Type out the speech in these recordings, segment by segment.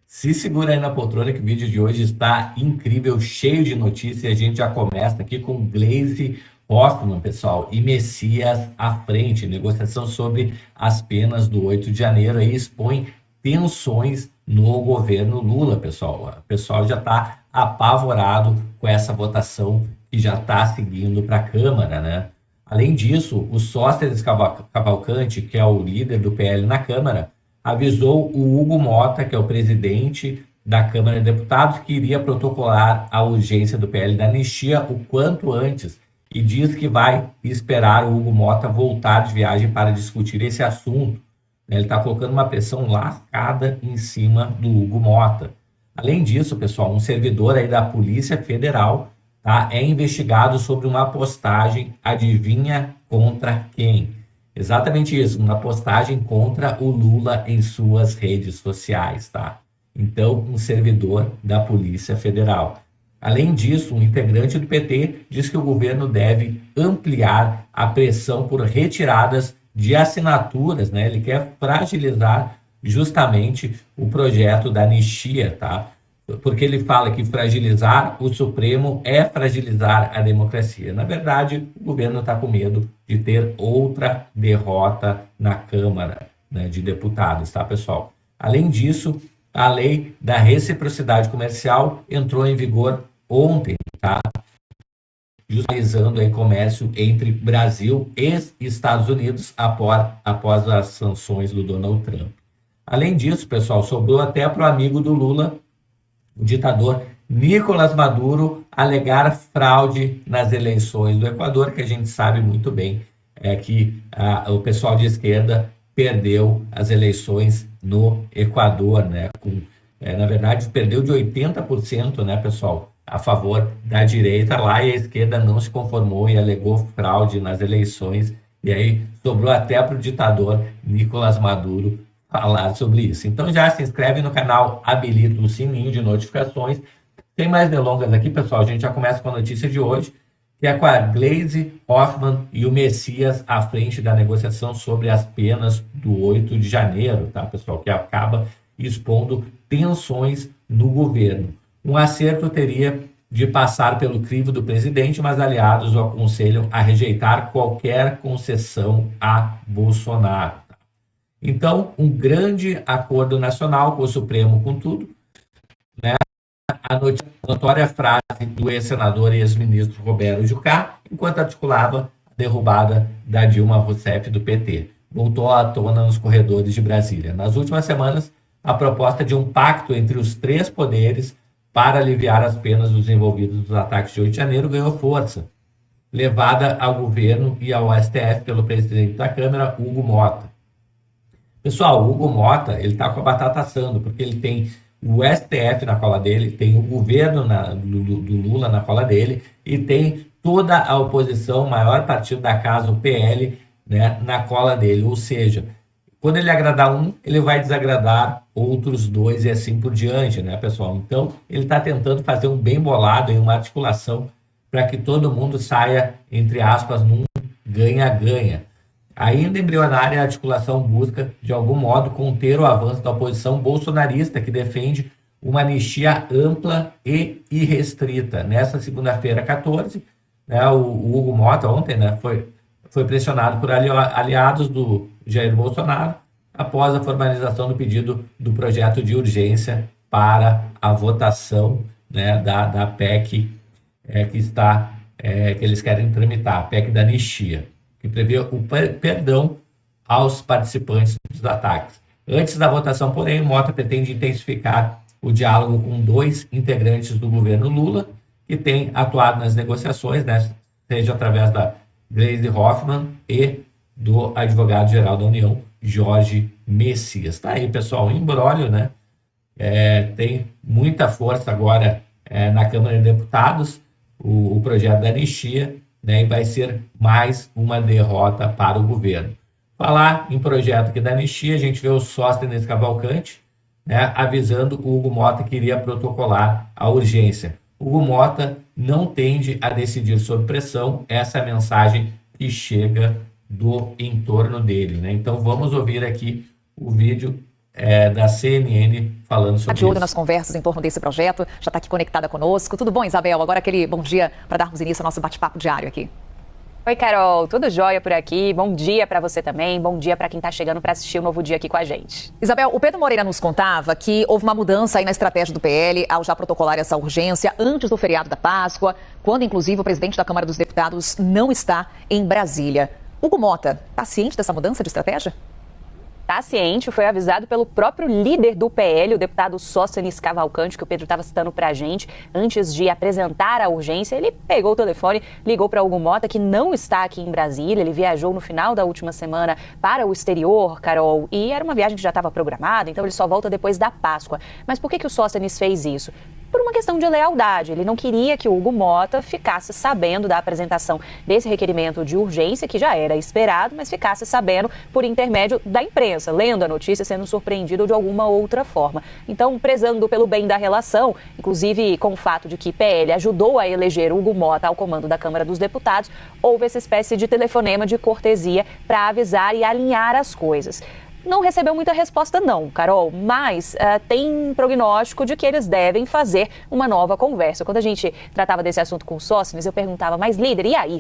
Se segura aí na poltrona que o vídeo de hoje está incrível, cheio de notícias. E a gente já começa aqui com Gleisi Hoffmann, pessoal, e Messias à frente. Negociação sobre as penas do 8 de janeiro aí expõe tensões no governo Lula, pessoal. O pessoal já está apavorado com essa votação que já está seguindo para a Câmara, né? Além disso, o Sóstenes Cavalcante, que é o líder do PL na Câmara, avisou o Hugo Mota, que é o presidente da Câmara de Deputados, que iria protocolar a urgência do PL da anistia o quanto antes e diz que vai esperar o Hugo Mota voltar de viagem para discutir esse assunto. Ele está colocando uma pressão lascada em cima do Hugo Mota. Além disso, pessoal, um servidor aí da Polícia Federal, tá, é investigado sobre uma postagem, adivinha contra quem? Exatamente isso, uma postagem contra o Lula em suas redes sociais, tá? Então, um servidor da Polícia Federal. Além disso, um integrante do PT diz que o governo deve ampliar a pressão por retiradas de assinaturas, né? Ele quer fragilizar justamente o projeto da anistia, tá? Porque ele fala que fragilizar o Supremo é fragilizar a democracia. Na verdade, o governo está com medo de ter outra derrota na Câmara, né, de Deputados, tá, pessoal? Além disso, a lei da reciprocidade comercial entrou em vigor ontem, tá? Justamente o comércio entre Brasil e Estados Unidos após as sanções do Donald Trump. Além disso, pessoal, sobrou até para o amigo do Lula, o ditador Nicolás Maduro, alegar fraude nas eleições do Equador, que a gente sabe muito bem que o pessoal de esquerda perdeu as eleições no Equador, né? Na verdade, perdeu de 80%, né, pessoal, a favor da direita lá, e a esquerda não se conformou e alegou fraude nas eleições, e aí sobrou até para o ditador Nicolás Maduro falar sobre isso. Então já se inscreve no canal, habilita o sininho de notificações. Sem mais delongas aqui, pessoal, a gente já começa com a notícia de hoje, que é com a Gleisi Hoffmann e o Messias à frente da negociação sobre as penas do 8 de janeiro, tá, pessoal? Que acaba expondo tensões no governo. Um acerto teria de passar pelo crivo do presidente, mas aliados o aconselham a rejeitar qualquer concessão a Bolsonaro. Então, um grande acordo nacional com o Supremo com tudo, né? A notória frase do ex-senador e ex-ministro Roberto Jucá, enquanto articulava a derrubada da Dilma Rousseff do PT, voltou à tona nos corredores de Brasília. Nas últimas semanas, a proposta de um pacto entre os três poderes para aliviar as penas dos envolvidos nos ataques de 8 de janeiro ganhou força, levada ao governo e ao STF pelo presidente da Câmara, Hugo Mota. Pessoal, o Hugo Mota, ele tá com a batata assando, porque ele tem o STF na cola dele, tem o governo do Lula na cola dele, e tem toda a oposição, o maior partido da casa, o PL, né, na cola dele. Ou seja, quando ele agradar um, ele vai desagradar outros dois e assim por diante, né, pessoal? Então, ele está tentando fazer um bem bolado, uma articulação, para que todo mundo saia, entre aspas, num ganha-ganha. Ainda embrionária, a articulação busca, de algum modo, conter o avanço da oposição bolsonarista, que defende uma anistia ampla e irrestrita. Nessa segunda-feira, 14, né, o Hugo Mota, ontem, né, foi pressionado por aliados do Jair Bolsonaro após a formalização do pedido do projeto de urgência para a votação, né, da PEC que eles querem tramitar, a PEC da anistia, que prevê o perdão aos participantes dos ataques. Antes da votação, porém, o Mota pretende intensificar o diálogo com dois integrantes do governo Lula, que têm atuado nas negociações, né, seja através da Gleisi Hoffmann e do advogado-geral da União, Jorge Messias. Tá aí, pessoal, imbróglio, né? Tem muita força agora na Câmara de Deputados, o projeto da anistia, né, e vai ser mais uma derrota para o governo. Falar em projeto aqui da anistia, a gente vê o Sóstenes Cavalcante, né, avisando o Hugo Mota que iria protocolar a urgência. O Hugo Mota não tende a decidir sob pressão, essa é a mensagem que chega do entorno dele, né? Então vamos ouvir aqui o vídeo da CNN falando sobre de olho isso. nas conversas em torno desse projeto, já está aqui conectada conosco. Tudo bom, Isabel? Agora aquele bom dia para darmos início ao nosso bate-papo diário aqui. Oi, Carol, tudo jóia por aqui? Bom dia para você também, bom dia para quem está chegando para assistir o Novo Dia aqui com a gente. Isabel, o Pedro Moreira nos contava que houve uma mudança aí na estratégia do PL ao já protocolar essa urgência antes do feriado da Páscoa, quando inclusive o presidente da Câmara dos Deputados não está em Brasília. Hugo Mota, está ciente dessa mudança de estratégia? Está ciente, foi avisado pelo próprio líder do PL, o deputado Sóstenes Cavalcante, que o Pedro estava citando para a gente, antes de apresentar a urgência. Ele pegou o telefone, ligou para Hugo Mota, que não está aqui em Brasília. Ele viajou no final da última semana para o exterior, Carol, e era uma viagem que já estava programada, então ele só volta depois da Páscoa. Mas por que o Sóstenes fez isso? Por uma questão de lealdade. Ele não queria que o Hugo Mota ficasse sabendo da apresentação desse requerimento de urgência, que já era esperado, mas ficasse sabendo por intermédio da imprensa, lendo a notícia, sendo surpreendido de alguma outra forma. Então, prezando pelo bem da relação, inclusive com o fato de que PL ajudou a eleger Hugo Mota ao comando da Câmara dos Deputados, houve essa espécie de telefonema de cortesia para avisar e alinhar as coisas. Não recebeu muita resposta não, Carol, mas tem prognóstico de que eles devem fazer uma nova conversa. Quando a gente tratava desse assunto com o Sóstenes, eu perguntava, mas líder, e aí?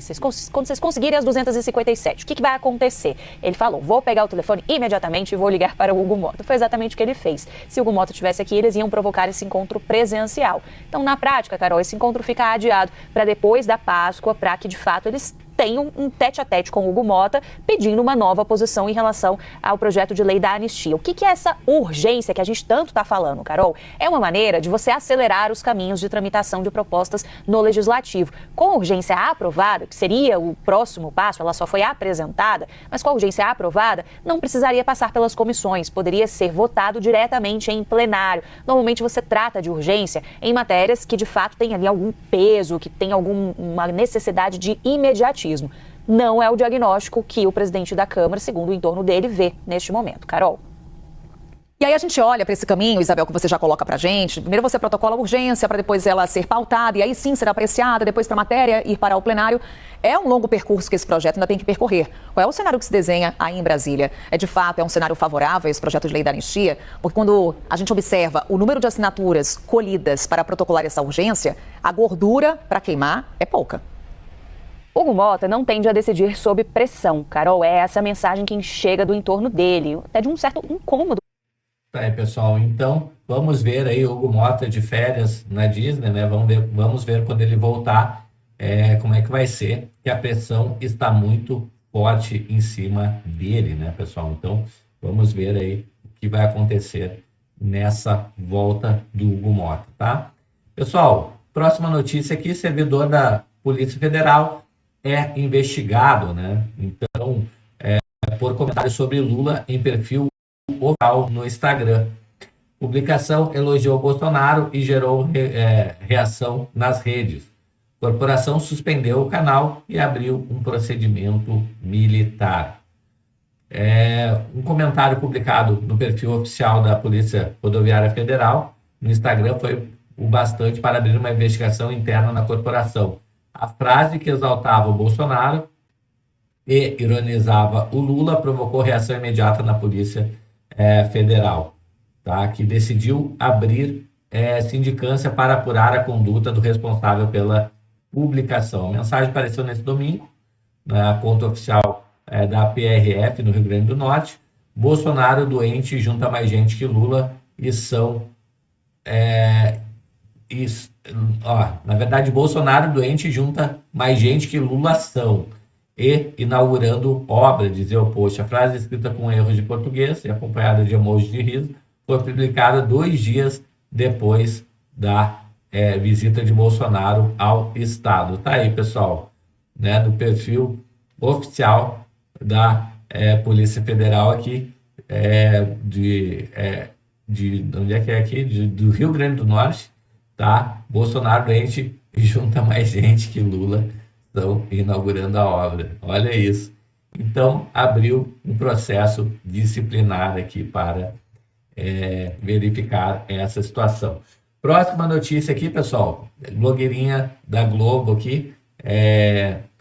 Quando vocês conseguirem as 257, o que vai acontecer? Ele falou, vou pegar o telefone imediatamente e vou ligar para o Hugo Mota. Foi exatamente o que ele fez. Se o Hugo Mota estivesse aqui, eles iam provocar esse encontro presencial. Então, na prática, Carol, esse encontro fica adiado para depois da Páscoa, para que, de fato, eles tenham um tete-a-tete com o Hugo Mota, pedindo uma nova posição em relação ao projeto de lei da anistia. O que é essa urgência que a gente tanto está falando, Carol? É uma maneira de você acelerar os caminhos de tramitação de propostas no Legislativo. Com a urgência aprovada, que seria o próximo passo, ela só foi apresentada, mas com a urgência aprovada, não precisaria passar pelas comissões, poderia ser votado diretamente em plenário. Normalmente você trata de urgência em matérias que de fato têm ali algum peso, que tem alguma necessidade de imediatismo. Não é o diagnóstico que o presidente da Câmara, segundo o entorno dele, vê neste momento. Carol. E aí a gente olha para esse caminho, Isabel, que você já coloca para a gente. Primeiro você protocola a urgência para depois ela ser pautada e aí sim ser apreciada, depois para a matéria ir para o plenário. É um longo percurso que esse projeto ainda tem que percorrer. Qual é o cenário que se desenha aí em Brasília? De fato, é um cenário favorável a esse projeto de lei da anistia? Porque quando a gente observa o número de assinaturas colhidas para protocolar essa urgência, a gordura para queimar é pouca. Hugo Mota não tende a decidir sob pressão, Carol. É essa mensagem que chega do entorno dele, até de um certo incômodo. Tá aí, pessoal. Então, vamos ver aí o Hugo Mota de férias na Disney, né? Vamos ver quando ele voltar, como é que vai ser, que a pressão está muito forte em cima dele, né, pessoal? Então, vamos ver aí o que vai acontecer nessa volta do Hugo Mota, tá? Pessoal, próxima notícia aqui, servidor da Polícia Federal é investigado, né? Então, por comentários sobre Lula em perfil oficial no Instagram. Publicação elogiou Bolsonaro e gerou reação nas redes. Corporação suspendeu o canal e abriu um procedimento militar. Um comentário publicado no perfil oficial da Polícia Rodoviária Federal no Instagram foi o bastante para abrir uma investigação interna na corporação. A frase que exaltava o Bolsonaro e ironizava o Lula provocou reação imediata na Polícia Federal, tá? Que decidiu abrir sindicância para apurar a conduta do responsável pela publicação. A mensagem apareceu nesse domingo na conta oficial da PRF no Rio Grande do Norte. Bolsonaro doente junta mais gente que Lula e são... na verdade, Bolsonaro doente junta mais gente que Lula são. E inaugurando obra, dizia o post. A frase escrita com erros de português e acompanhada de emojis de riso foi publicada 2 dias depois da visita de Bolsonaro ao Estado. Tá aí, pessoal, né, do perfil oficial da Polícia Federal aqui, de onde é que é aqui? Do Rio Grande do Norte, tá? Bolsonaro doente junta mais gente que Lula, estão inaugurando a obra. Olha isso. Então, abriu um processo disciplinar aqui para verificar essa situação. Próxima notícia aqui, pessoal. Blogueirinha da Globo aqui,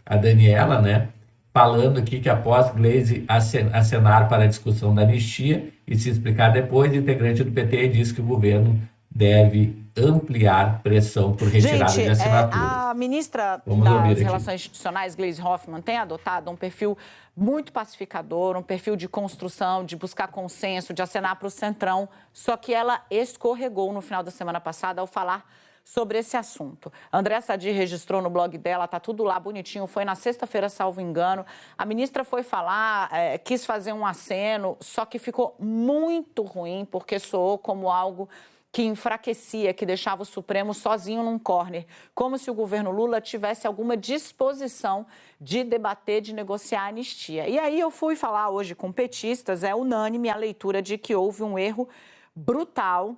a Daniela, né? falando aqui que após Gleisi acenar para a discussão da anistia e se explicar depois, o integrante do PT diz que o governo deve ampliar pressão por retirada de assinaturas. A ministra Vamos das Relações Institucionais, Gleisi Hoffmann, tem adotado um perfil muito pacificador, um perfil de construção, de buscar consenso, de acenar para o centrão, só que ela escorregou no final da semana passada ao falar sobre esse assunto. Andréa Sadi registrou no blog dela, tá tudo lá bonitinho, foi na sexta-feira, salvo engano. A ministra foi falar, quis fazer um aceno, só que ficou muito ruim, porque soou como algo que enfraquecia, que deixava o Supremo sozinho num corner, como se o governo Lula tivesse alguma disposição de debater, de negociar a anistia. E aí eu fui falar hoje com petistas, é unânime a leitura de que houve um erro brutal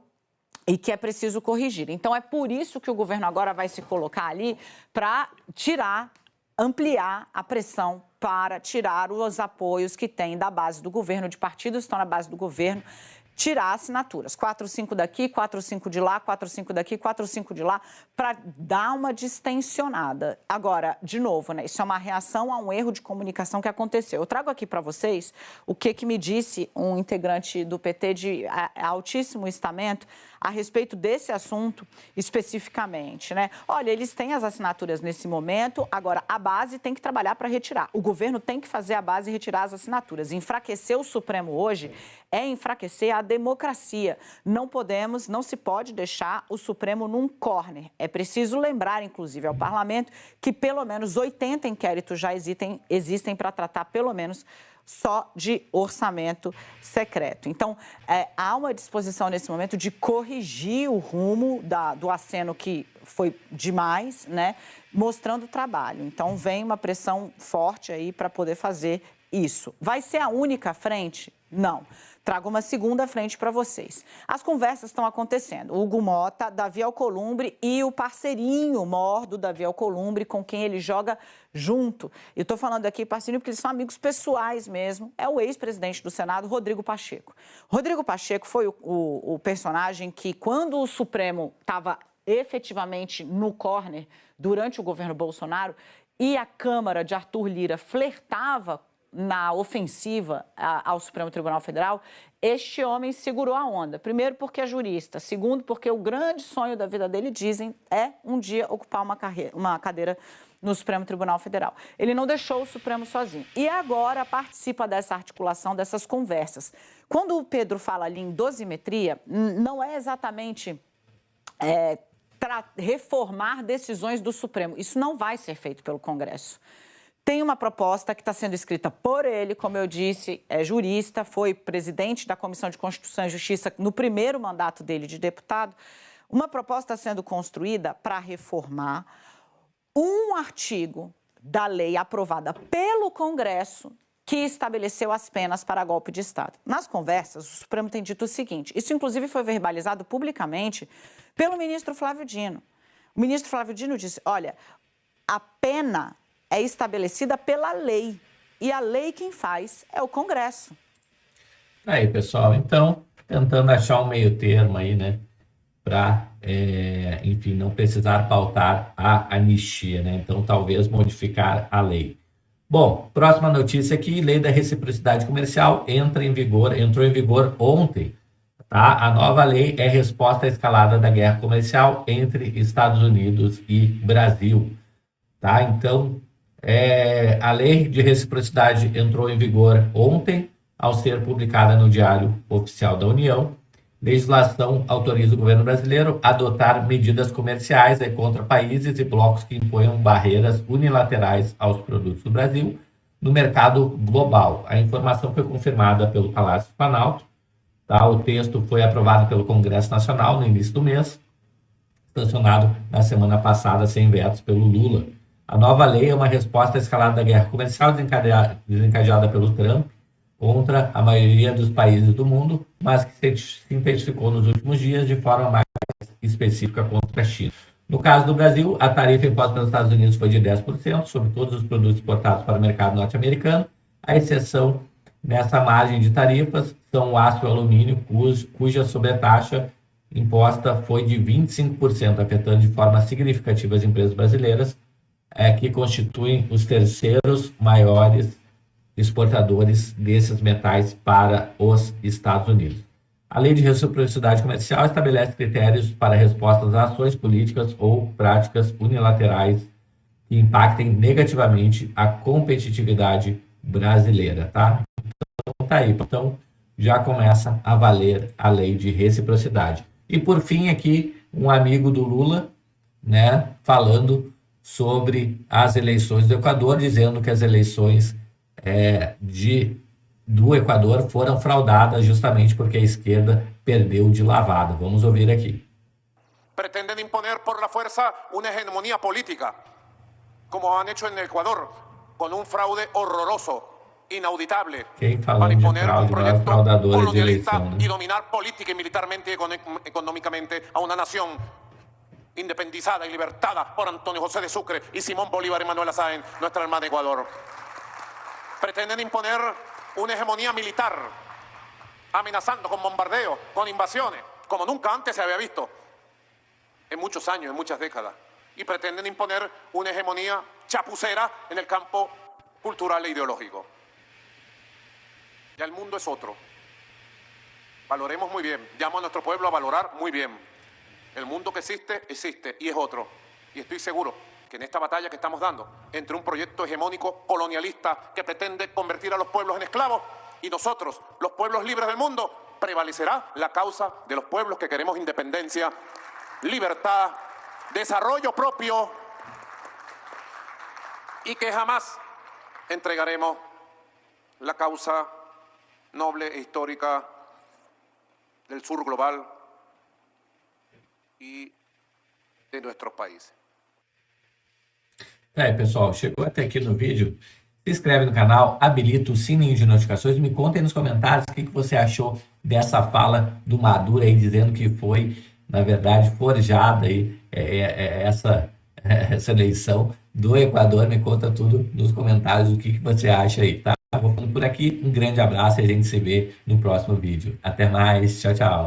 e que é preciso corrigir. Então é por isso que o governo agora vai se colocar ali para ampliar a pressão para tirar os apoios que tem da base do governo, de partidos que estão na base do governo, tirar assinaturas, 4, 5 daqui, 4, 5 de lá, 4, 5 daqui, 4, 5 de lá, para dar uma distensionada. Agora, de novo, né, isso é uma reação a um erro de comunicação que aconteceu. Eu trago aqui para vocês o que me disse um integrante do PT de altíssimo estamento a respeito desse assunto especificamente, né? Olha, eles têm as assinaturas nesse momento, agora a base tem que trabalhar para retirar. O governo tem que fazer a base retirar as assinaturas. Enfraquecer o Supremo hoje é enfraquecer a democracia. Não se pode deixar o Supremo num corner. É preciso lembrar, inclusive, ao parlamento que pelo menos 80 inquéritos já existem para tratar pelo menos só de orçamento secreto. Então, há uma disposição nesse momento de corrigir o rumo do aceno que foi demais, né, mostrando o trabalho. Então, vem uma pressão forte aí para poder fazer isso. Vai ser a única frente? Não. Trago uma segunda frente para vocês. As conversas estão acontecendo. Hugo Mota, Davi Alcolumbre e o parceirinho maior do Davi Alcolumbre, com quem ele joga junto. Eu estou falando aqui parceirinho porque eles são amigos pessoais mesmo. É o ex-presidente do Senado, Rodrigo Pacheco. Rodrigo Pacheco foi o personagem que, quando o Supremo estava efetivamente no corner durante o governo Bolsonaro e a Câmara de Arthur Lira flertava na ofensiva ao Supremo Tribunal Federal, este homem segurou a onda. Primeiro, porque é jurista. Segundo, porque o grande sonho da vida dele, dizem, é um dia ocupar uma cadeira no Supremo Tribunal Federal. Ele não deixou o Supremo sozinho. E agora participa dessa articulação, dessas conversas. Quando o Pedro fala ali em dosimetria, não é exatamente reformar decisões do Supremo. Isso não vai ser feito pelo Congresso. Tem uma proposta que está sendo escrita por ele, como eu disse, é jurista, foi presidente da Comissão de Constituição e Justiça no primeiro mandato dele de deputado. Uma proposta sendo construída para reformar um artigo da lei aprovada pelo Congresso que estabeleceu as penas para golpe de Estado. Nas conversas, o Supremo tem dito o seguinte, isso inclusive foi verbalizado publicamente pelo ministro Flávio Dino. O ministro Flávio Dino disse, olha, a pena é estabelecida pela lei. E a lei quem faz é o Congresso. Aí, pessoal, então, tentando achar um meio termo aí, né? Para, enfim, não precisar pautar a anistia, né? Então, talvez modificar a lei. Bom, próxima notícia aqui, lei da reciprocidade comercial entrou em vigor ontem. Tá? A nova lei é resposta à escalada da guerra comercial entre Estados Unidos e Brasil. Tá? Então, a lei de reciprocidade entrou em vigor ontem, ao ser publicada no Diário Oficial da União. Legislação autoriza o governo brasileiro a adotar medidas comerciais contra países e blocos que imponham barreiras unilaterais aos produtos do Brasil no mercado global. A informação foi confirmada pelo Palácio do Planalto. Tá? O texto foi aprovado pelo Congresso Nacional no início do mês, sancionado na semana passada sem vetos pelo Lula. A nova lei é uma resposta à escalada da guerra comercial desencadeada pelo Trump contra a maioria dos países do mundo, mas que se intensificou nos últimos dias de forma mais específica contra a China. No caso do Brasil, a tarifa imposta pelos Estados Unidos foi de 10% sobre todos os produtos exportados para o mercado norte-americano. A exceção nessa margem de tarifas são o aço e o alumínio, cuja sobretaxa imposta foi de 25%, afetando de forma significativa as empresas brasileiras. que constituem os terceiros maiores exportadores desses metais para os Estados Unidos. A Lei de Reciprocidade Comercial estabelece critérios para respostas a ações políticas ou práticas unilaterais que impactem negativamente a competitividade brasileira, tá? Então, tá aí. Então, já começa a valer a Lei de Reciprocidade. E, por fim, aqui, um amigo do Lula, né, falando sobre as eleições do Equador, dizendo que as eleições do Equador foram fraudadas justamente porque a izquierda perdeu de lavada. Vamos ouvir aquí. Pretenden imponer por la fuerza una hegemonía política, como han hecho en Ecuador, con un fraude horroroso, inauditable, para imponer un proyecto colonialista y dominar política y militarmente y económicamente a una nación independizada y libertada por Antonio José de Sucre y Simón Bolívar y Manuel Azáen, nuestra hermana Ecuador. Pretenden imponer una hegemonía militar, amenazando con bombardeos, con invasiones, como nunca antes se había visto, en muchos años, en muchas décadas. Y pretenden imponer una hegemonía chapucera en el campo cultural e ideológico. Ya el mundo es otro. Valoremos muy bien, llamo a nuestro pueblo a valorar muy bien. El mundo que existe, existe y es otro. Y estoy seguro que en esta batalla que estamos dando, entre un proyecto hegemónico colonialista que pretende convertir a los pueblos en esclavos y nosotros, los pueblos libres del mundo, prevalecerá la causa de los pueblos que queremos independencia, libertad, desarrollo propio y que jamás entregaremos la causa noble e histórica del sur global e de nossos países. Pessoal, chegou até aqui no vídeo, se inscreve no canal, habilita o sininho de notificações, me conta aí nos comentários o que você achou dessa fala do Maduro aí, dizendo que foi, na verdade, forjada aí, essa eleição do Equador. Me conta tudo nos comentários, o que você acha aí, tá? Vou ficando por aqui, um grande abraço e a gente se vê no próximo vídeo. Até mais, tchau, tchau.